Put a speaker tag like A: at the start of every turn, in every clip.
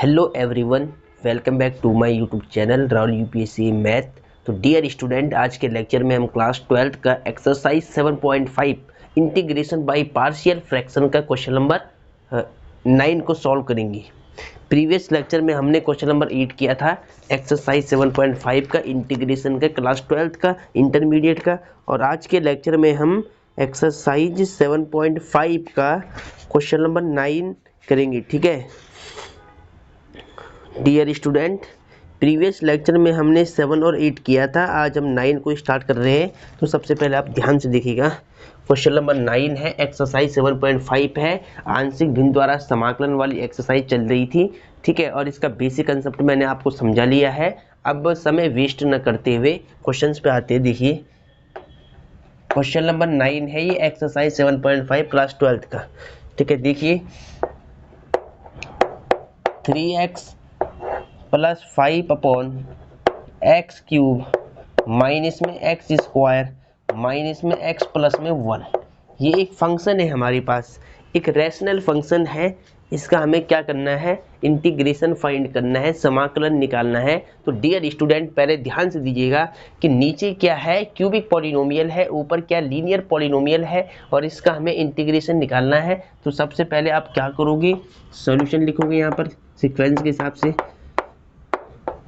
A: Hello everyone, welcome back to my YouTube channel Rahul UPSC math. तो dear student, आज के lecture में हम क्लास 12th का exercise 7.5 integration by partial fraction का क्वेश्चन नंबर 9 को सॉल्व करेंगे। प्रीवियस लेक्चर में हमने क्वेश्चन नंबर 8 किया था एक्सरसाइज 7.5 का इंटीग्रेशन का क्लास 12th का इंटरमीडिएट का, और आज के लेक्चर में हम एक्सरसाइज 7.5 का क्वेश्चन नंबर 9 करेंगे। ठीक है डियर स्टूडेंट, प्रीवियस लेक्चर में हमने 7 और 8 किया था, आज हम 9 को स्टार्ट कर रहे हैं। तो सबसे पहले आप ध्यान से देखिएगा, क्वेश्चन नंबर 9 है, एक्सरसाइज 7.5 है, आंशिक भिन्न द्वारा समाकलन वाली एक्सरसाइज चल रही थी। ठीक है, और इसका बेसिक कंसेप्ट मैंने आपको समझा लिया है। अब समय वेस्ट न करते हुए क्वेश्चंस पे आते हैं। देखिए क्वेश्चन नंबर 9 है, ये एक्सरसाइज 7.5 क्लास 12th का। ठीक है, देखिए 3x plus 5 upon x cube minus में एक्स स्क्वायर माइनस में एक्स प्लस में 1, ये एक फंक्शन है हमारे पास, एक रैशनल फंक्शन है। इसका हमें क्या करना है, इंटीग्रेशन फाइंड करना है, समाकलन निकालना है। तो डियर स्टूडेंट, पहले ध्यान से दीजिएगा कि नीचे क्या है, क्यूबिक पॉलिनोमियल है, ऊपर क्या लीनियर पॉलिनोमियल है, और इसका हमें इंटीग्रेशन निकालना है। तो सबसे पहले आप क्या करोगे, सॉल्यूशन लिखोगे यहाँ पर सीक्वेंस के हिसाब से।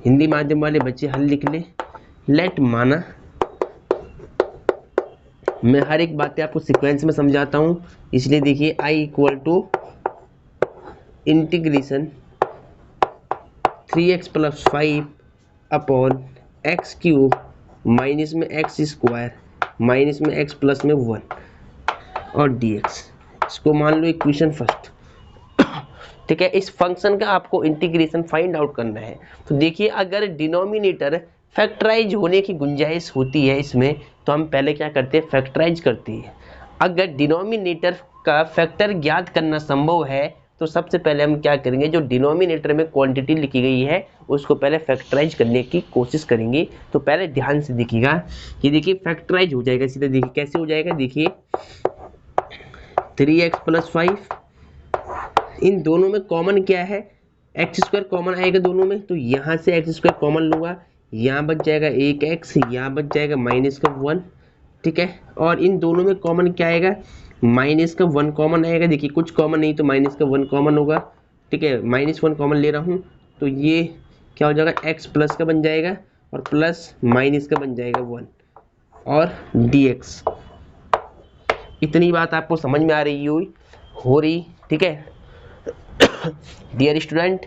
A: हिंदी माध्यम वाले बच्चे हल लिख ले। लेट माना, मैं हर एक बातें आपको सीक्वेंस में समझाता हूं, इसलिए देखिए i equal to integration 3x plus 5 upon x cube minus में एक्स स्क्वायर माइनस में एक्स प्लस में 1 और dx। इसको मान लो इक्वेशन फर्स्ट। ठीक है, इस फंक्शन का आपको इंटीग्रेशन फाइंड आउट करना है। तो देखिए, अगर डिनोमिनेटर फैक्टराइज होने की गुंजाइश होती है इसमें, तो हम पहले क्या करते हैं, फैक्टराइज करते हैं। अगर डिनोमिनेटर का फैक्टर ज्ञात करना संभव है, तो सबसे पहले हम क्या करेंगे, जो डिनोमिनेटर में क्वांटिटी लिखी गई है उसको पहले फैक्टराइज करने की कोशिश करेंगे। तो पहले ध्यान से देखिएगा कि देखिए फैक्टराइज हो जाएगा सीधा। देखिए कैसे हो जाएगा, देखिए 3x प्लस 5, इन दोनों में कॉमन क्या है, एक्स स्क्वायर कॉमन आएगा दोनों में, तो यहाँ से एक्स स्क्वायर कॉमन लूँगा, यहाँ बच जाएगा 1x, यहाँ बच जाएगा माइनस का 1। ठीक है, और इन दोनों में कॉमन क्या आएगा, माइनस का 1 कॉमन आएगा। देखिए कुछ कॉमन नहीं तो माइनस का 1 कॉमन होगा। ठीक है, -1 कॉमन ले रहा हूँ, तो ये क्या हो जाएगा, x प्लस का बन जाएगा और प्लस माइनस का बन जाएगा 1 और dx। इतनी बात आपको समझ में आ रही हो रही। ठीक है डियर स्टूडेंट,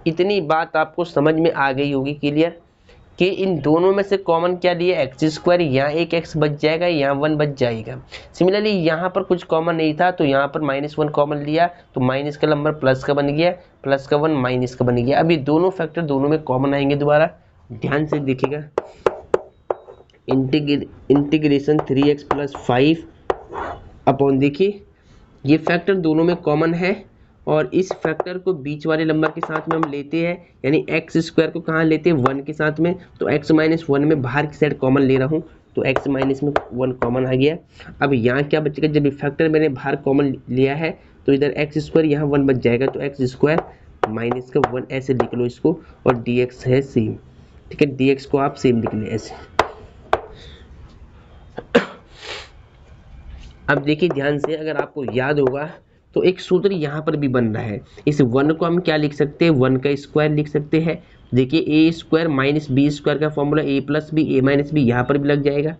A: इतनी बात आपको समझ में आ गई होगी क्लियर, कि इन दोनों में से कॉमन क्या लिया, एक्स स्क्वायर, यहाँ एक एक्स बच जाएगा, यहाँ 1 बच जाएगा। सिमिलरली यहाँ पर कुछ कॉमन नहीं था, तो यहाँ पर -1 कॉमन लिया, तो माइनस का नंबर प्लस का बन गया, प्लस का 1 माइनस का बन गया। अब ये दोनों फैक्टर दोनों में कॉमन आएंगे। दोबारा ध्यान से देखिएगा, इंटीग्रेशन 3x प्लस 5 अपॉन, देखिए ये फैक्टर दोनों में कॉमन है, और इस फैक्टर को बीच वाले नंबर के साथ में हम लेते हैं, यानी एक्स स्क्वायर को कहाँ लेते हैं, 1 के साथ में। तो x माइनस 1 में बाहर की साइड कॉमन ले रहा हूँ, तो x माइनस में 1 कॉमन आ गया। अब यहाँ क्या बचेगा, जब फैक्टर मैंने बाहर कॉमन लिया है, तो इधर एक्स स्क्वायर, यहाँ 1 बच जाएगा, तो एक्स स्क्वायर माइनस का 1 ऐसे लिख लो इसको, और dx है सेम। ठीक है, dx को आप सेम लिख लें ऐसे। अब देखिए ध्यान से, अगर आपको याद होगा तो एक सूत्र यहाँ पर भी बन रहा है। इस 1 को हम क्या लिख सकते हैं, 1 का स्क्वायर लिख सकते हैं। देखिए A square minus B square का formula a plus B, A minus B यहाँ पर भी लग जाएगा।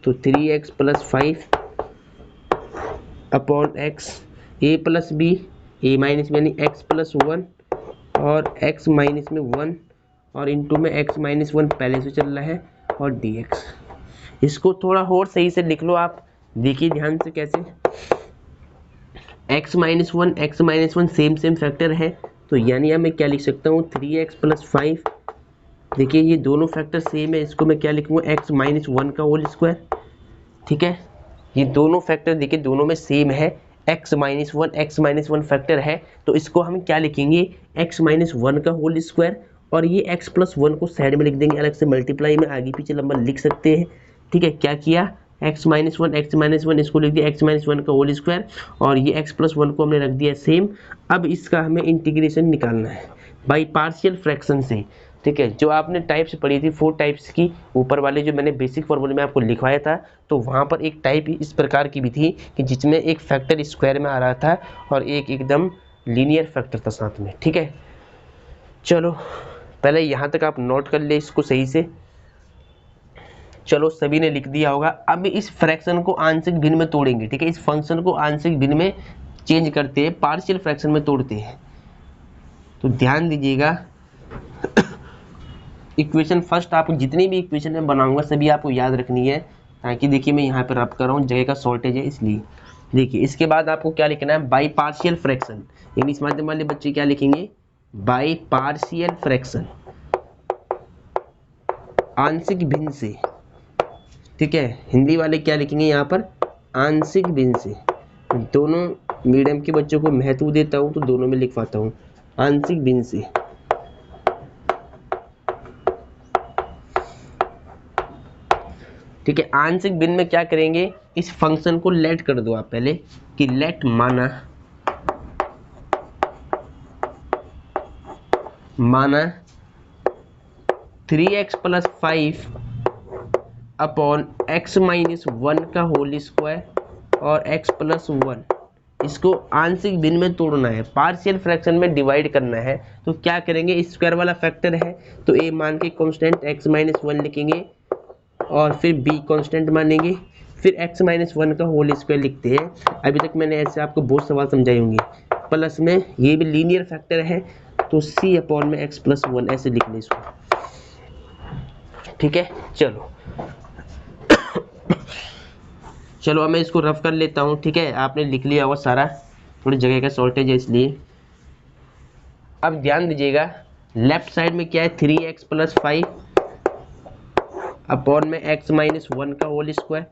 A: तो 3x plus 5 upon x, A plus B, A minus B यानी एक्स प्लस 1 और x माइनस में 1 और इंटू में x माइनस 1 पहले से चल रहा है, और dx। इसको थोड़ा और सही से लिख लो आप। देखिए ध्यान से कैसे, x माइनस 1 सेम फैक्टर है, तो यानी अब मैं क्या लिख सकता हूँ, 3x प्लस 5। देखिए ये दोनों फैक्टर सेम है, इसको मैं क्या लिखूँगा, x माइनस 1 का होल स्क्वायर। ठीक है, ये दोनों फैक्टर देखिए दोनों में सेम है, x माइनस 1 फैक्टर है, तो इसको हम क्या लिखेंगे, x माइनस 1 का होल स्क्वायर, और ये x प्लस 1 को साइड में लिख देंगे, अलग से मल्टीप्लाई में आगे पीछे नंबर लिख सकते हैं। ठीक है, क्या किया, x माइनस 1 इसको लिख दिया x माइनस 1 का होल स्क्वायर, और ये x प्लस 1 को हमने रख दिया सेम। अब इसका हमें इंटीग्रेशन निकालना है। बाई पार्शियल फ्रैक्शन से, ठीक है। जो आपने टाइप्स पढ़ी थी 4 टाइप्स की, ऊपर वाले जो मैंने बेसिक फॉर्मूले में आपको लिखवाया था, तो वहाँ पर एक टाइप इस प्रकार की भी थी कि जिसमें एक फैक्टर स्क्वायर में आ रहा था और एक एकदम लीनियर फैक्टर था साथ में, ठीक है। चलो पहले यहाँ तक आप नोट कर ले इसको सही से। चलो सभी ने लिख दिया होगा। अब इस फ्रैक्शन को आंशिक भिन्न में तोड़ेंगे, ठीक है। इस फंक्शन को आंशिक भिन्न में चेंज करते हैं, पार्शियल फ्रैक्शन में तोड़ते हैं। तो ध्यान दीजिएगा, इक्वेशन फर्स्ट आपको जितनी भी इक्वेशन में बनाऊंगा सभी आपको याद रखनी है, ताकि देखिए मैं यहाँ पर रब कर रहा हूँ, जगह का शॉर्टेज है इसलिए। देखिए इसके बाद आपको क्या लिखना है, बाई पार्शियल फ्रैक्शन। इंग्लिश माध्यम वाले बच्चे क्या लिखेंगे, बाई पार्शियल फ्रैक्शन, आंशिक भिन्न से, ठीक है। हिंदी वाले क्या लिखेंगे यहाँ पर, आंशिक भिन्न से। दोनों मीडियम के बच्चों को महत्व देता हूँ तो दोनों में लिखवाता हूँ, आंशिक भिन्न से। ठीक है, आंशिक भिन्न में क्या करेंगे, इस फंक्शन को लेट कर दो आप पहले, कि लेट माना 3x + 5 अपॉन x - 1 का होल स्क्वायर और x + 1, इसको आंशिक भिन्न में तोड़ना है, पार्शियल फ्रैक्शन में डिवाइड करना है। तो क्या करेंगे, स्क्वायर वाला फैक्टर है तो a मान के कांस्टेंट x - 1 लिखेंगे और फिर b कांस्टेंट मानेंगे, फिर x - 1 का होल स्क्वायर लिखते हैं। अभी तक मैंने ऐसे आपको बहुत सवाल समझाए होंगे। प्लस में ये भी लीनियर फैक्टर है तो c अपॉन में x + 1 ऐसे लिख लें इसको, ठीक है। चलो अब मैं इसको रफ कर लेता हूँ, ठीक है। आपने लिख लिया होगा सारा, थोड़ी जगह का शॉर्टेज है इसलिए। अब ध्यान दीजिएगा, लेफ्ट साइड में क्या है, 3x + 5 अपॉन में x - 1 का होल स्क्वायर,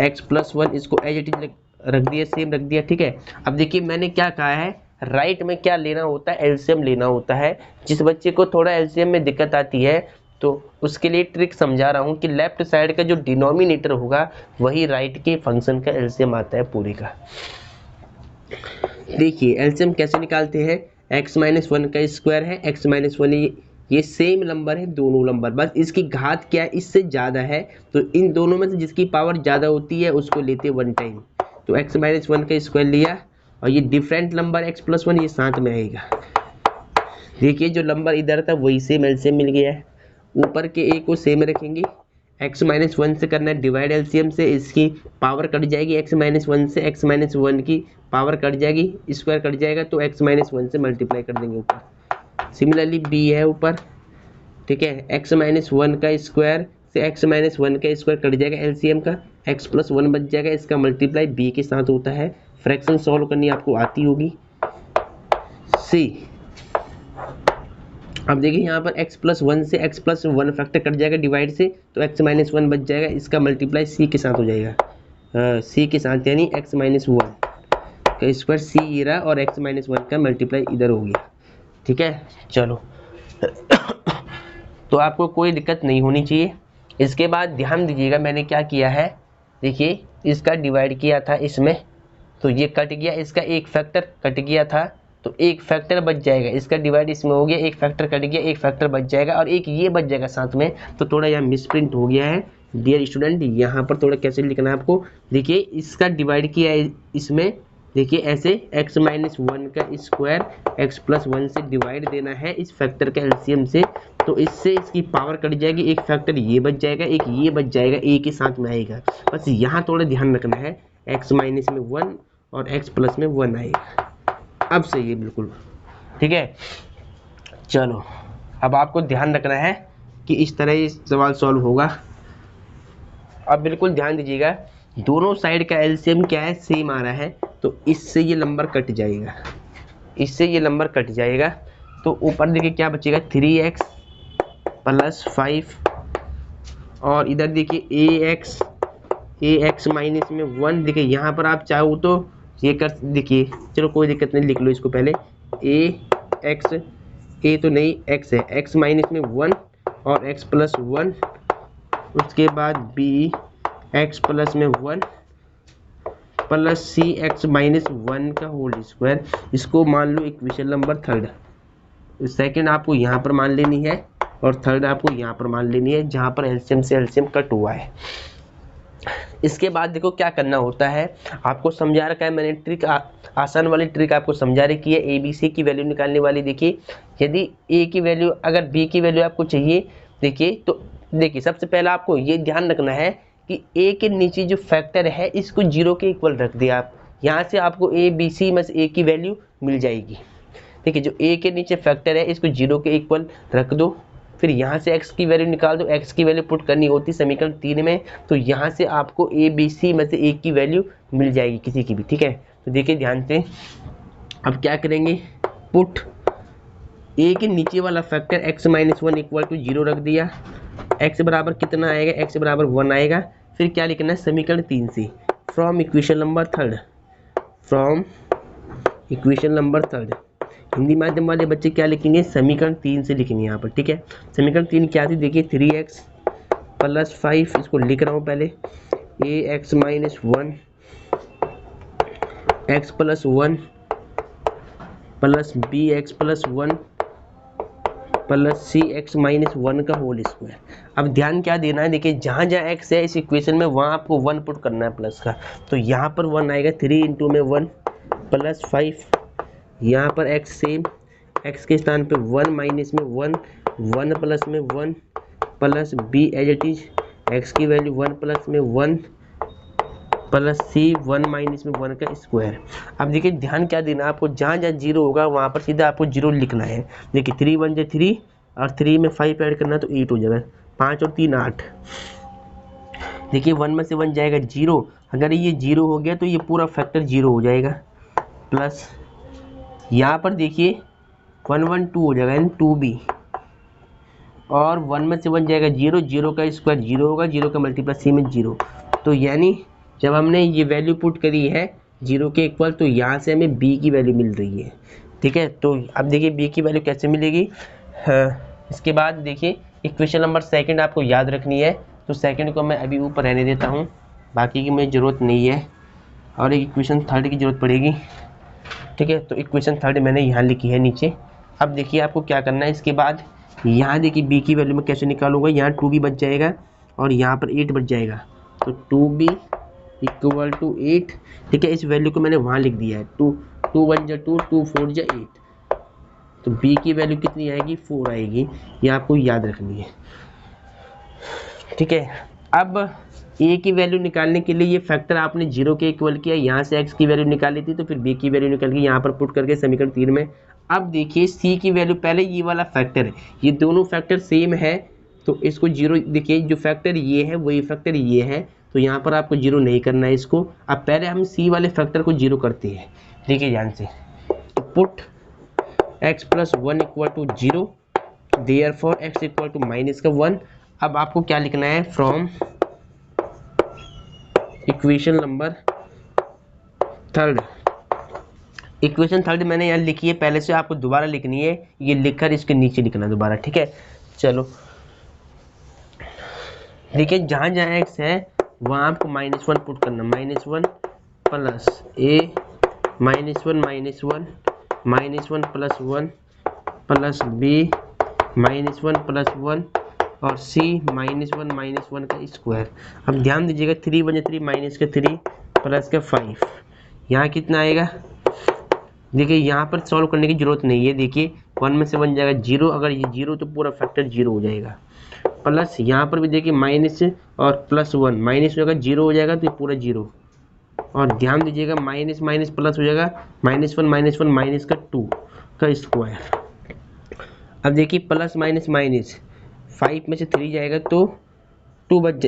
A: x + 1, इसको एज इट इज रख दिया, सेम रख दिया, ठीक है। अब देखिए मैंने क्या कहा है, राइट में क्या लेना होता है, एलसीएम लेना होता है। जिस बच्चे को थोड़ा एलसीएम में दिक्कत आती है तो उसके लिए ट्रिक समझा रहा हूँ कि लेफ्ट साइड का जो डिनोमिनेटर होगा वही राइट के फंक्शन का एलसीएम आता है पूरे का। देखिए एलसीएम कैसे निकालते हैं, x - 1 का स्क्वायर है, x - 1 ये सेम नंबर है दोनों नंबर, बस इसकी घात क्या है, इससे ज़्यादा है, तो इन दोनों में से जिसकी पावर ज़्यादा होती है उसको लेते हैं 1 टाइम। तो x - 1 का स्क्वायर लिया और ये डिफरेंट नंबर x + 1 ये साथ में आएगा। देखिए जो नंबर इधर था वही सेम एलसीएम मिल गया है, ऊपर के a को सेम रखेंगे, x - 1 से करना है डिवाइड एलसीएम से, इसकी पावर कट जाएगी, x - 1 से x - 1 की पावर कट जाएगी, स्क्वायर कट जाएगा तो x - 1 से मल्टीप्लाई कर देंगे ऊपर। सिमिलरली b है ऊपर, ठीक है, x - 1 का स्क्वायर से x - 1 का स्क्वायर कट जाएगा एलसीएम का, x + 1 बच जाएगा, इसका मल्टीप्लाई b के साथ होता है। फ्रैक्शन सॉल्व करनी आपको आती होगी। c, अब देखिए यहाँ पर x + 1 से x + 1 फैक्टर कट जाएगा डिवाइड से, तो x - 1 बच जाएगा, इसका मल्टीप्लाई c के साथ हो जाएगा, c के साथ, यानी x - 1 का स्क्वायर c ये रहा और x - 1 का मल्टीप्लाई इधर हो गया, ठीक है। चलो तो आपको कोई दिक्कत नहीं होनी चाहिए। इसके बाद ध्यान दीजिएगा मैंने क्या किया है, देखिए इसका डिवाइड किया था इसमें, तो ये कट गया, इसका एक फैक्टर कट गया था तो एक फैक्टर बच जाएगा, इसका डिवाइड इसमें हो गया, एक फैक्टर कट गया, एक फैक्टर बच जाएगा और एक ये बच जाएगा साथ में। तो थोड़ा यहाँ मिसप्रिंट हो गया है डियर स्टूडेंट, यहाँ पर थोड़ा कैसे लिखना है आपको, देखिए इसका डिवाइड किया है इसमें, देखिए ऐसे x - 1 का स्क्वायर x + 1 से डिवाइड देना है इस फैक्टर के एलसीएम से, तो इससे इसकी पावर कट जाएगी, एक फैक्टर ये बच जाएगा, एक ये बच जाएगा, ए के साथ में आएगा। बस यहाँ थोड़ा ध्यान रखना है, x - 1 और x + में 1 आएगा। अब सही है बिल्कुल, ठीक है। चलो अब आपको ध्यान रखना है कि इस तरह ये सवाल सॉल्व होगा। अब बिल्कुल ध्यान दीजिएगा, दोनों साइड का एलसीएम क्या है, सेम आ रहा है, तो इससे ये नंबर कट जाएगा, इससे ये नंबर कट जाएगा, तो ऊपर देखिए क्या बचेगा, 3x + 5 और इधर देखिए ax माइनस में 1, देखिए यहाँ पर आप चाहो तो ये कर, देखिए चलो कोई दिक्कत नहीं, लिख लो इसको पहले, ax, a तो नहीं x है, x माइनस में 1 और x + 1, उसके बाद b x + में 1 प्लस c x - 1 का होल स्क्वायर, इसको मान लो इक्वेशन नंबर 3, सेकंड आपको यहाँ पर मान लेनी है और थर्ड आपको यहाँ पर मान लेनी है जहाँ पर एलसीएम से एलसीएम कट हुआ है। इसके बाद देखो क्या करना होता है, आपको समझा रखा है मैंने ट्रिक, आसान वाली ट्रिक आपको समझा रखी है ए बी सी की वैल्यू निकालने वाली। देखिए यदि ए की वैल्यू अगर बी की वैल्यू आपको चाहिए, देखिए तो देखिए सबसे पहला आपको ये ध्यान रखना है कि ए के नीचे जो फैक्टर है इसको जीरो के इक्वल रख दिया आप, यहाँ से आपको ए बी सी में से ए की वैल्यू मिल जाएगी। देखिए जो ए के नीचे फैक्टर है इसको जीरो के इक्वल रख दो, फिर यहाँ से x की वैल्यू निकाल दो, x की वैल्यू पुट करनी होती समीकरण 3 में, तो यहाँ से आपको ए बी सी में से एक की वैल्यू मिल जाएगी किसी की भी, ठीक है। तो देखिए ध्यान से अब क्या करेंगे, पुट ए के नीचे वाला factor x minus 1 equal to 0 रख दिया, x बराबर कितना आएगा, x बराबर 1 आएगा। फिर क्या लिखना है समीकरण 3 से, from equation number third, from equation number third. Hindi माध्यम वाले बच्चे क्या लिखेंगे, समीकरण 3 से लिखेंगे यहाँ पर, ठीक है। समीकरण 3 क्या थी, देखिए 3x प्लस 5, इसको लिख रहा हूँ पहले, ax minus 1 x plus 1 plus bx plus 1 plus cx minus 1 का होल स्क्वायर। अब ध्यान क्या देना है, देखिए जहाँ जहाँ x है इस इक्वेशन में वहाँ आपको 1 पुट करना है प्लस का, तो यहाँ पर 1 आएगा, 3 इंटू में 1 प्लस 5, यहाँ पर x सेम, x के स्थान पे 1 माइनस में 1, 1 प्लस में 1 plus b as it is, x की वैल्यू 1 प्लस में 1 प्लस c 1 माइनस में 1 का स्क्वायर। अब देखिए ध्यान क्या देना, आपको जहाँ जहाँ जीरो होगा वहाँ पर सीधा आपको जीरो लिखना है। देखिए 3 1 जा 3 और 3 में 5 ऐड करना तो 8 हो जाएगा, 5 और 3 8। देखिए 1 में से 1 जाएगा 0, अगर ये 0 हो गया तो ये पूरा फैक्टर 0 हो जाएगा, प्लस यहाँ पर देखिए 1 1 2 हो जाएगा यानी 2b, और 1 में से 1 जाएगा 0, 0 का स्क्वायर 0 होगा, 0 का मल्टीप्लाई c में 0। तो यानी जब हमने ये वैल्यू पुट करी है 0 के इक्वल, तो यहाँ से हमें b की वैल्यू मिल रही है, ठीक है। तो अब देखिए b की वैल्यू कैसे मिलेगी, इसके बाद देखिए इक्वेशन नंबर सेकंड आपको याद रखनी है, तो सेकंड को मैं अभी ऊपर रहने देता हूँ, बाकी की मुझे ज़रूरत नहीं है, और एक इक्वेशन थर्ड की ज़रूरत पड़ेगी, ठीक है। तो इक्वेशन थर्ड मैंने यहाँ लिखी है नीचे। अब देखिए आपको क्या करना है, इसके बाद यहाँ देखिए b की वैल्यू मैं कैसे निकालूंगा, यहाँ 2b बच जाएगा और यहाँ पर 8 बच जाएगा, तो 2b इक्वल टू 8, ठीक है। इस वैल्यू को मैंने वहाँ लिख दिया है, 2 2 1 जा 2, 2 4 जा 8, तो b की वैल्यू कितनी आएगी, 4 आएगी, ये आपको याद रखनी है, ठीक है। अब a की वैल्यू निकालने के लिए ये फैक्टर आपने 0 के इक्वल किया, यहाँ से x की वैल्यू निकाली थी, तो फिर b की वैल्यू निकाल के यहाँ पर पुट करके समीकरण 3 में। अब देखिए c की वैल्यू, पहले ये वाला फैक्टर है, ये दोनों फैक्टर सेम है तो इसको 0, देखिए जो फैक्टर ये है वही फैक्टर ये है, तो यहाँ पर आपको 0 नहीं करना है इसको। अब पहले हम c वाले फैक्टर को 0 करते हैं, देखिए ध्यान से, put x plus 1 equal to 0, therefore x equal to minus का 1। अब आपको क्या लिखना है, from equation number third, equation third मैंने यहाँ लिखी है पहले से, आपको दोबारा लिखनी है, ये लिखकर इसके नीचे लिखना दोबारा, ठीक है। चलो देखिए जहाँ जहाँ x है वहाँ आपको -1 पुट करना, -1 plus a -1 -1 plus 1 plus b -1 plus 1 और c -1 का स्क्वायर। अब ध्यान दीजिएगा 3 1 3 माइनस का 3 प्लस का 5, यहाँ कितना आएगा, देखिए यहाँ पर सॉल्व करने की जरूरत नहीं है, देखिए 1 में से 1 जाएगा 0, अगर ये 0 तो पूरा फैक्टर 0 हो जाएगा, प्लस यहाँ पर भी देखिए माइनस और प्लस 1, माइनस हो जाएगा 0 हो जाएगा तो ये पूरा 0, और ध्यान दीजिएगा माइनस माइनस प्लस हो जाएगा, -1 माइनस का 2 का स्क्वायर। अब देखिए प्लस माइनस माइनस, 5 में से 3 जाएगा तो 2 बच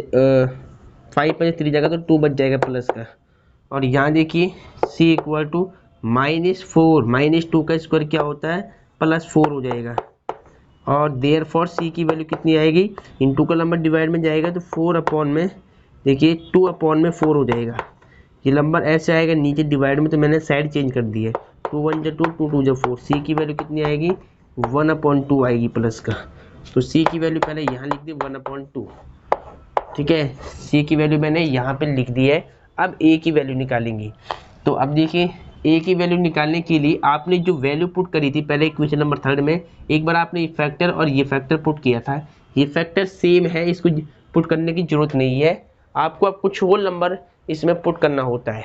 A: 5 में से 3 जाएगा तो 2 बच जाएगा प्लस का, और यहाँ देखिए c इक्वल टू -4, -2 का स्क्वायर क्या होता है, +4 हो जाएगा, और देयरफॉर c की वैल्यू कितनी आएगी, इंटू का नंबर डिवाइड में जाएगा तो 4 अपॉन में, देखिए 2 अपॉन में 4 हो जाएगा, ये नंबर ऐसे आएगा नीचे डिवाइड में, तो मैंने साइड चेंज कर दी है, 2 1 जा 2, 2 2 जा 4, c की वैल्यू कितनी आएगी, 1/2 आएगी प्लस का, तो c की वैल्यू पहले यहाँ लिख दी 1/2, ठीक है। c की वैल्यू मैंने यहाँ पे लिख दी है। अब a की वैल्यू निकालेंगे, तो अब देखिए ए की वैल्यू निकालने के लिए आपने जो वैल्यू पुट करी थी पहले इक्वेशन नंबर 3 में, एक बार आपने ये फैक्टर और ये फैक्टर पुट किया था, ये फैक्टर सेम है, इसको पुट करने की जरूरत नहीं है आपको। अब कुछ और नंबर इसमें पुट करना होता है,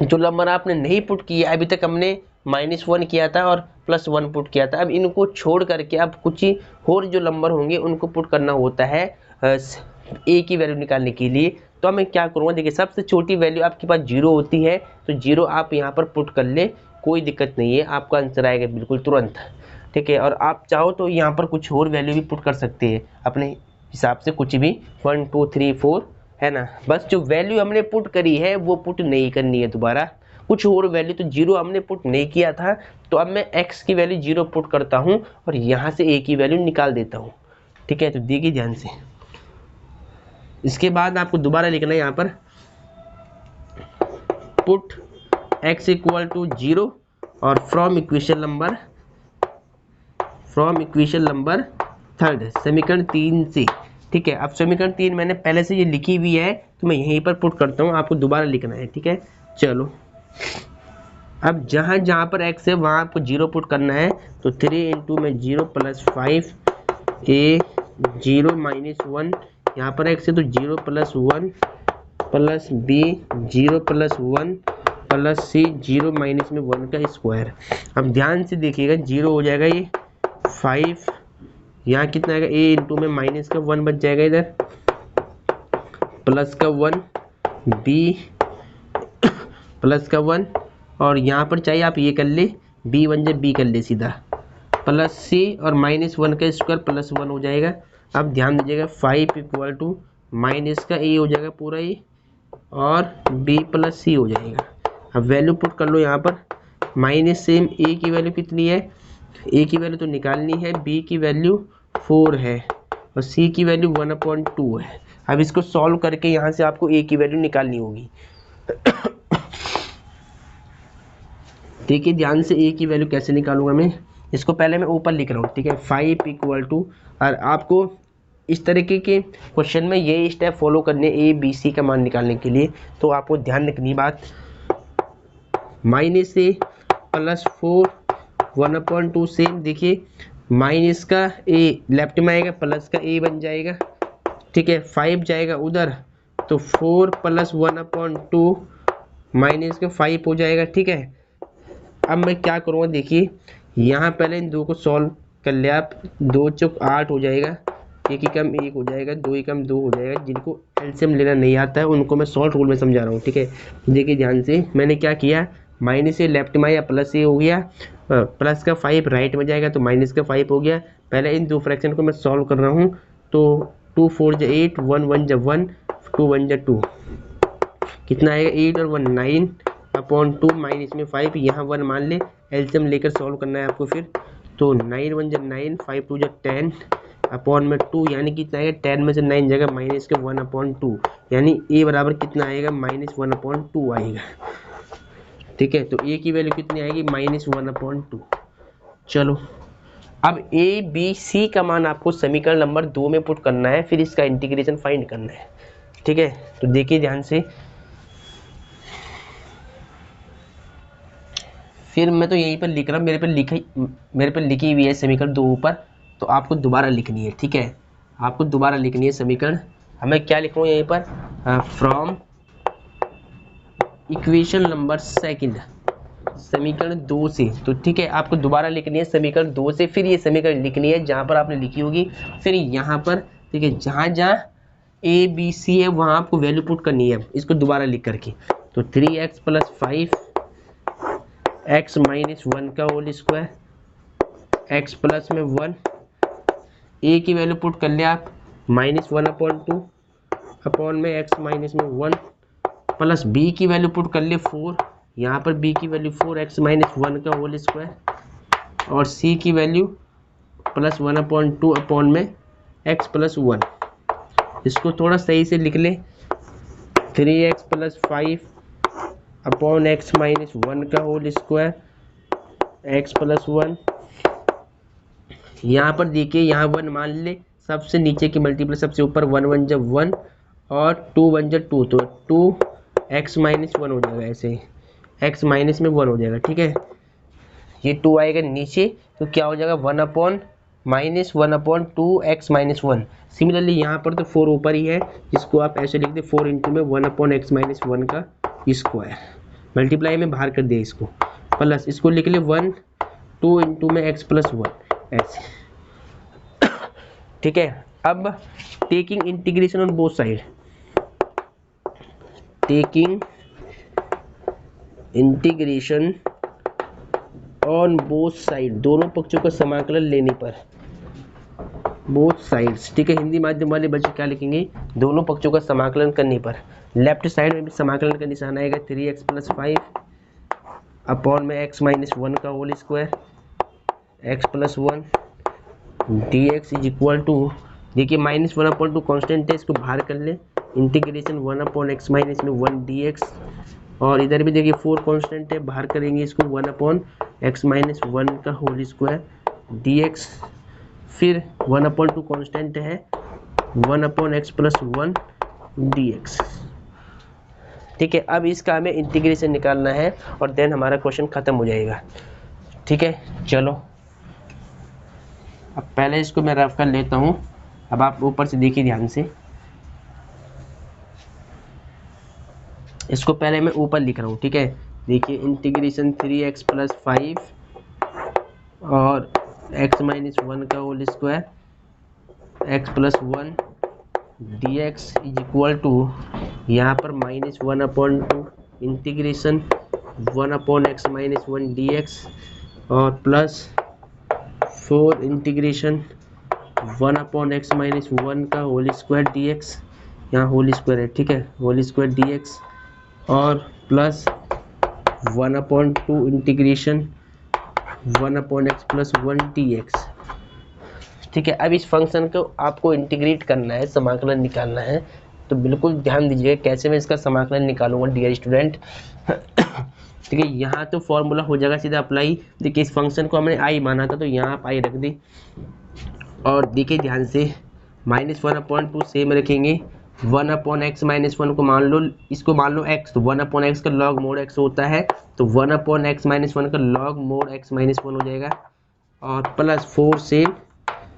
A: जो नंबर आपने नहीं पुट किया अभी तक, हमने -1 किया था और +1 पुट किया था, अब इनको छोड़ करके अब कुछ ही और जो नंबर होंगे उनको पुट करना होता है ए की वैल्यू निकालने के लिए। तो मैं क्या करूँगा, देखिए सबसे छोटी वैल्यू आपके पास 0 होती है, तो 0 आप यहाँ पर पुट कर ले, कोई दिक्कत नहीं है, आपका आंसर आएगा बिल्कुल तुरंत, ठीक है। और आप चाहो तो यहाँ पर कुछ और वैल्यू भी पुट कर सकते हैं अपने हिसाब से, कुछ भी 1 2 3 4 है ना। बस जो वैल्यू हमने पुट करी है वो पुट नहीं करनी है दोबारा, कुछ और वैल्यू। तो 0 हमने पुट नहीं किया था, तो अब मैं x की वैल्यू 0 पुट करता हूँ और यहाँ से a की वैल्यू निकाल देता हूँ, ठीक है। तो देखिए ध्यान से, इसके बाद आपको दोबारा लिखना है यहाँ पर पुट x = 0 और फ्रॉम इक्वेशन नंबर 3 समीकरण 3 से, ठीक है। अब समीकरण 3 मैंने पहले से ये लिखी हुई है, तो मैं यहीं पर पुट करता हूँ, आपको दोबारा लिखना है, ठीक है। चलो, अब जहाँ जहाँ पर x है वहाँ आपको 0 पुट करना है, तो 3 × में 0 + 5 a 0 - 1, यहाँ पर x है तो 0 + 1 प्लस b 0 + 1 प्लस c 0 - 1 का स्क्वायर। अब ध्यान से देखिएगा, 0 हो जाएगा ये 5, यहाँ कितना आएगा a × में -1 बच जाएगा, इधर प्लस का 1 b प्लस का 1, और यहाँ पर चाहिए आप ये कर ले, b बन जाए b कर ले सीधा, प्लस c और -1 का स्क्वायर +1 हो जाएगा। अब ध्यान दीजिएगा 5 = माइनस का a हो जाएगा पूरा ये, और b + c हो जाएगा। अब वैल्यू पुट कर लो यहाँ पर, माइनस से a की वैल्यू कितनी है, a की वैल्यू तो निकालनी है, b की वैल्यू 4 है और c की वैल्यू 1/2 है। अब इसको सॉल्व करके यहाँ से आपको a की वैल्यू निकालनी होगी। देखिए ध्यान से, a की वैल्यू कैसे निकालूंगा मैं, इसको पहले मैं ऊपर लिख रहा हूँ, ठीक है। 5 = और आपको इस तरीके के क्वेश्चन में ये स्टेप फॉलो करने a b c का मान निकालने के लिए, तो आपको ध्यान रखनी बात, -a +4 1/2 सेम, देखिए माइनस का a लेफ्ट में आएगा, प्लस का a बन जाएगा, ठीक है। 5 जाएगा उधर, तो 4 + 1/2 माइनस का 5 हो जाएगा, ठीक है। अब मैं क्या करूँगा, देखिए यहाँ पहले इन दो को सॉल्व कर लिया आप, 2 × 8 हो जाएगा, 1 × 1 हो जाएगा, 2 × 2 हो जाएगा। जिनको एलसीएम लेना नहीं आता है उनको मैं सॉल्व रूल में समझा रहा हूँ, ठीक है। देखिए ध्यान से, मैंने क्या किया, माइनस से लेफ्ट में आया, प्लस से हो गया, प्लस का 5 राइट में जाएगा तो माइनस का 5 हो गया। पहले इन दो फ्रैक्शन को मैं सॉल्व कर रहा हूँ, तो 2 4 = 8, 1 1 = 1, 2 1 = 2, कितना आएगा 8 और 1 9/2 माइनस में 5, यहाँ 1 मान ले, एलसीएम लेकर सॉल्व करना है आपको फिर, तो 9 1 = 9, 5 2 = 10 अपॉन में 2, यानी कितना आएगा, 10 में से 9 जगह माइनस के 1/2, यानी a बराबर कितना आएगा, -1/2 आएगा, ठीक है। तो a की वैल्यू कितनी आएगी, -1/2। चलो, अब a b c का मान आपको समीकरण नंबर 2 में पुट करना है, फिर इसका इंटीग्रेशन फाइंड करना है, ठीक है। तो देखिए ध्यान से, फिर मैं तो यहीं पर लिख रहा हूँ, मेरे पे लिखी हुई है समीकरण 2 ऊपर, तो आपको दोबारा लिखनी है, ठीक है। आपको दोबारा लिखनी है समीकरण, हमें क्या लिख रहा हूँ यहीं पर, फ्रॉम इक्वेशन नंबर 2 समीकरण 2 से, तो ठीक है, आपको दोबारा लिखनी है समीकरण 2 से, फिर ये समीकरण लिखनी है जहाँ पर आपने लिखी होगी, फिर यहाँ पर, ठीक है, जहाँ जहाँ a b c है वहाँ आपको वैल्यू पुट करनी है, इसको दोबारा लिख करके। तो 3x + 5 x - 1 का होल स्क्वायर, x प्लस में 1, a की वैल्यू पुट कर लिया आप, -1/2 अपॉन में x - में 1, प्लस b की वैल्यू पुट कर लिए 4, यहाँ पर b की वैल्यू 4, x - 1 का होल स्क्वायर, और c की वैल्यू +1/2 अपॉन में x + 1। इसको थोड़ा सही से लिख ले, 3x + 5 अपॉन x - 1 का होल स्क्वायर, x + 1, यहाँ पर देखिए, यहाँ 1 मान ले, सबसे नीचे की मल्टीप्लाई सबसे ऊपर, 1 1 = 1 और 2 1 = 2, तो 2x - 1 हो जाएगा, ऐसे एक्स माइनस में 1 हो जाएगा, ठीक है। ये 2 आएगा नीचे तो क्या हो जाएगा 1 upon minus 1 upon 2 x minus 1। Similarly यहाँ पर तो 4 ऊपर ही है, जिसको आप ऐसे लिख दे 4 इंटू में 1 अपॉन एक्स माइनस 1 का स्क्वायर, मल्टीप्लाई में बाहर कर दिया इसको, प्लस इसको लिख ले 1 2 इंटू में एक्स प्लस 1 ऐसे, ठीक है। अब taking integration on both side, taking integration on both side, दोनों पक्षों का समाकलन लेने पर, बोथ साइड्स, ठीक है। हिंदी माध्यम वाले बच्चे क्या लिखेंगे, दोनों पक्षों का समाकलन करने पर। लेफ्ट साइड में भी समाकलन का निशान आएगा 3x प्लस 5 अपॉन में x माइनस 1 का whole square, x plus 1 dx is equal to, देखिए माइनस 1 अपॉन 2 कॉन्स्टेंट है, इसको बाहर कर ले, इंटीग्रेशन 1 अपॉन एक्स माइनस में 1 dx, और इधर भी देखिए 4 कांस्टेंट है, बाहर करेंगे इसको 1 अपॉन एक्स माइनस 1 का होल स्क्वायर dx, फिर 1 अपॉन 2 कांस्टेंट है 1 अपॉन एक्स प्लस 1 dx, ठीक है। अब इसका हमें इंटीग्रेशन निकालना है और देन हमारा क्वेश्चन खत्म हो जाएगा, ठीक है। चलो अब पहले इसको मैं रफ कर लेता हूँ, अब आप ऊपर से देखिए ध्यान से, इसको पहले मैं ऊपर लिख रहा हूँ, ठीक है। देखिए इंटीग्रेशन 3x प्लस 5 और x माइनस 1 का whole square x plus 1 dx is equal to, यहाँ पर minus 1 upon 2 integration 1 upon x minus 1 dx और plus 4 integration 1 upon x minus 1 का होल स्क्वायर dx, यहाँ होल स्क्वायर है, ठीक है, होल स्क्वायर dx और plus 1 upon 2 integration 1 upon x plus 1 dx, ठीक है। अब इस फंक्शन को आपको इंटीग्रेट करना है, समाकलन निकालना है, तो बिल्कुल ध्यान दीजिएगा कैसे मैं इसका समाकलन निकालूंगा डियर स्टूडेंट, ठीक है। यहाँ तो फॉर्मूला हो जाएगा सीधा अप्लाई, देखिए इस फंक्शन को हमने आई माना था तो यहाँ आप आई रख दी, और देखिए ध्यान से माइनस 1 अपॉन 2 सेम रखेंगे, 1 अपॉन एक्स माइनस 1 को मान लो, इसको मान लो x, तो 1 अपॉन एक्स का log मोड x होता है, तो 1 अपॉन एक्स माइनस 1 का log मोड x माइनस 1 हो जाएगा, और प्लस 4 सेम,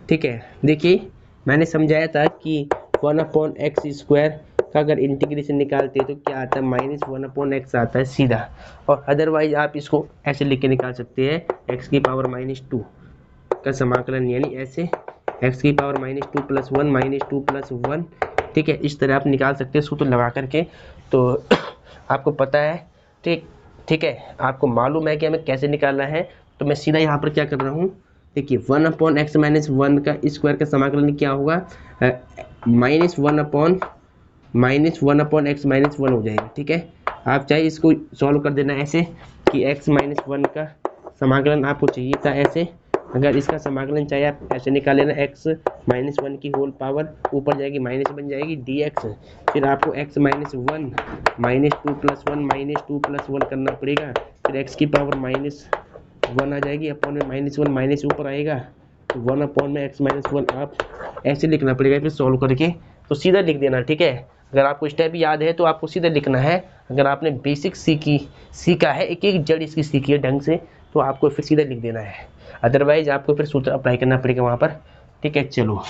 A: ठीक है। देखिए मैंने समझाया था कि 1 अपॉन एक्स स्क्वायर का अगर इंटीग्रेशन निकालते हैं तो क्या आता है माइनस 1 अपॉन एक्स आता है सीधा, और अदरवाइज आप इसको ऐसे लिख के निकाल सकते हैं x की पावर माइनस 2 का समाकलन, यानी ऐसे x की power minus 2 plus 1 minus 2 plus 1, ठीक है। इस तरह आप निकाल सकते हैं सूत्र लगा करके, तो आपको पता है, ठीक है, आपको मालूम है कि हमें कैसे निकालना है। तो मैं सीधा यहाँ पर क्या कर रहा हूँ, देखिए 1 अपॉन एक्स माइनस 1 का स्क्वायर का समाकलन क्या होगा, माइनस 1 अपॉन एक्स माइनस 1 हो जाएगा, ठीक है। आप चाहे इसको सॉल्व कर देना ऐसे कि एक्स माइनस 1 का समाकलन आपको चाहिए था ऐसे, अगर इसका समाकलन चाहिए आप ऐसे निकाल लेना, x माइनस 1 की होल पावर ऊपर जाएगी माइनस बन जाएगी dx, फिर आपको x minus 1 minus 2 plus 1 minus 2 plus 1 करना पड़ेगा, फिर x की पावर माइनस 1 आ जाएगी, अपॉन में माइनस 1 माइनस ऊपर आएगा, तो 1 अपॉन में x माइनस 1 आप ऐसे लिखना पड़ेगा, फिर सॉल्व करके तो सीधा लिख देना, ठीक है। अगर आपको स्टेप याद है तो आपको सीधा लिखना है, अगर आपने बेसिक सीखा है, एक एक जड़ इसकी सीखी है ढंग से, तो आपको फिर सीधा लिख देना है, अदरवाइज आपको फिर सूत्र अप्लाई करना पड़ेगा वहाँ पर, ठीक है। चलो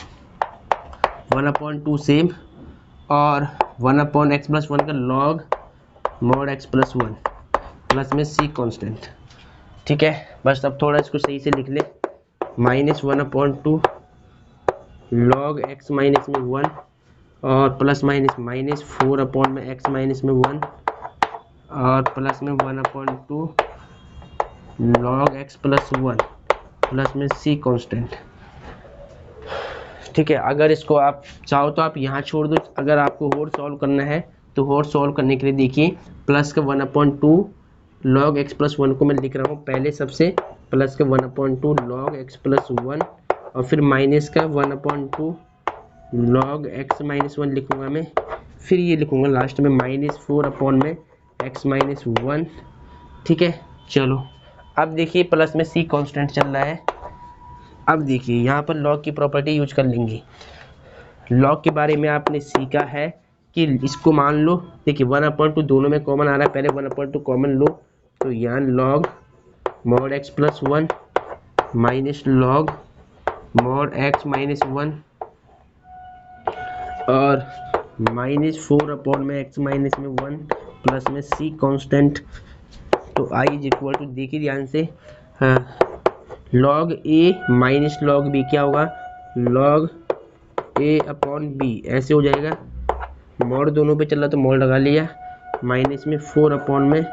A: 1 अपॉन 2 सेम और 1 अपॉन एक्स प्लस 1 का log mod x plus 1 plus में सी कांस्टेंट, ठीक है। बस अब थोड़ा इसको सही से लिख ले, minus 1 upon 2 log x minus में 1 और प्लस माइनस माइनस 4 अपॉन में एक्स माइनस में 1 और प्लस में 1 upon 2 log x plus 1 plus में सी कांस्टेंट, ठीक है। अगर इसको आप चाहो तो आप यहाँ छोड़ दो, अगर आपको और सॉल्व करना है तो और सॉल्व करने के लिए देखिए प्लस का 1 अपॉन 2 लॉग एक्स प्लस 1 को मैं लिख रहा हूँ पहले सबसे, प्लस का 1 अपॉन 2 लॉग एक्स प्लस 1 और फिर माइनस का 1 अपॉन 2 लॉग एक्स माइनस 1 लिखूंगा मैं, फिर ये लिखूंगा लास्ट में माइनस 4 अपॉन में एक्स माइनस 1, ठीक है। चलो अब देखिए प्लस में सी कांस्टेंट चल रहा है, अब देखिए यहाँ पर लॉग की प्रॉपर्टी यूज कर लेंगे। लॉग के बारे में आपने सीखा है कि इसको मान लो, देखिए 1 अपॉन 2 दोनों में कॉमन आ रहा है, पहले 1 अपॉन 2 कॉमन लो तो यहाँ log mod x plus 1 minus log mod x minus 1 और -4 अपॉन में x माइनस में 1 प्लस में c कांस्टेंट। तो i इज इक्वल टू, देखिए ध्यान से, log a minus log b क्या होगा, log a अपॉन b ऐसे हो जाएगा। मॉड दोनों पे चल रहा तो मॉड लगा लिया, माइनस में 4 अपॉन में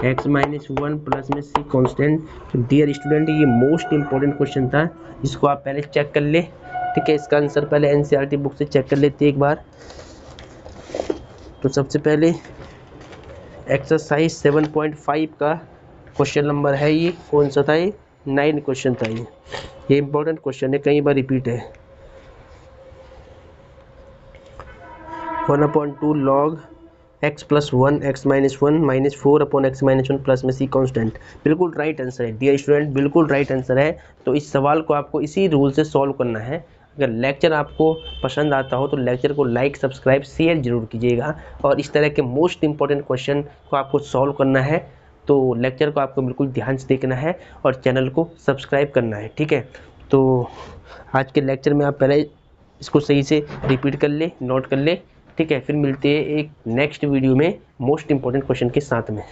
A: x माइनस 1 प्लस में c कांस्टेंट। तो डियर स्टूडेंट, ये मोस्ट इंपॉर्टेंट क्वेश्चन था, इसको आप पहले चेक कर ले, ठीक है। इसका आंसर पहले एनसीईआरटी बुक से चेक कर लेते एक बार। तो सबसे पहले एक्सरसाइज 7.5 का क्वेश्चन नंबर है, ये कौन सा था, ये 9 क्वेश्चन था। ये इंपॉर्टेंट क्वेश्चन है, कई बार रिपीट है। 1/2 log x plus 1 x minus 1 minus 4 upon x minus 1 plus में c कांस्टेंट। बिल्कुल राइट आंसर है डियर स्टूडेंट, बिल्कुल राइट आंसर है। तो इस सवाल को आपको इसी रूल से सॉल्व करना है। अगर लेक्चर आपको पसंद आता हो तो लेक्चर को लाइक सब्सक्राइब शेयर जरूर कीजिएगा, और इस तरह के मोस्ट इंपॉर्टेंट क्वेश्चन को आपको सॉल्व करना है तो लेक्चर को आपको बिल्कुल ध्यान से देखना है और चैनल को सब्सक्राइब करना है, ठीक है। तो आज के लेक्चर में आप पहले इसको सही से रिपीट कर ले, नोट कर ले, ठीक है। फिर मिलते हैं एक नेक्स्ट वीडियो में मोस्ट इंपॉर्टेंट क्वेश्चन के साथ में।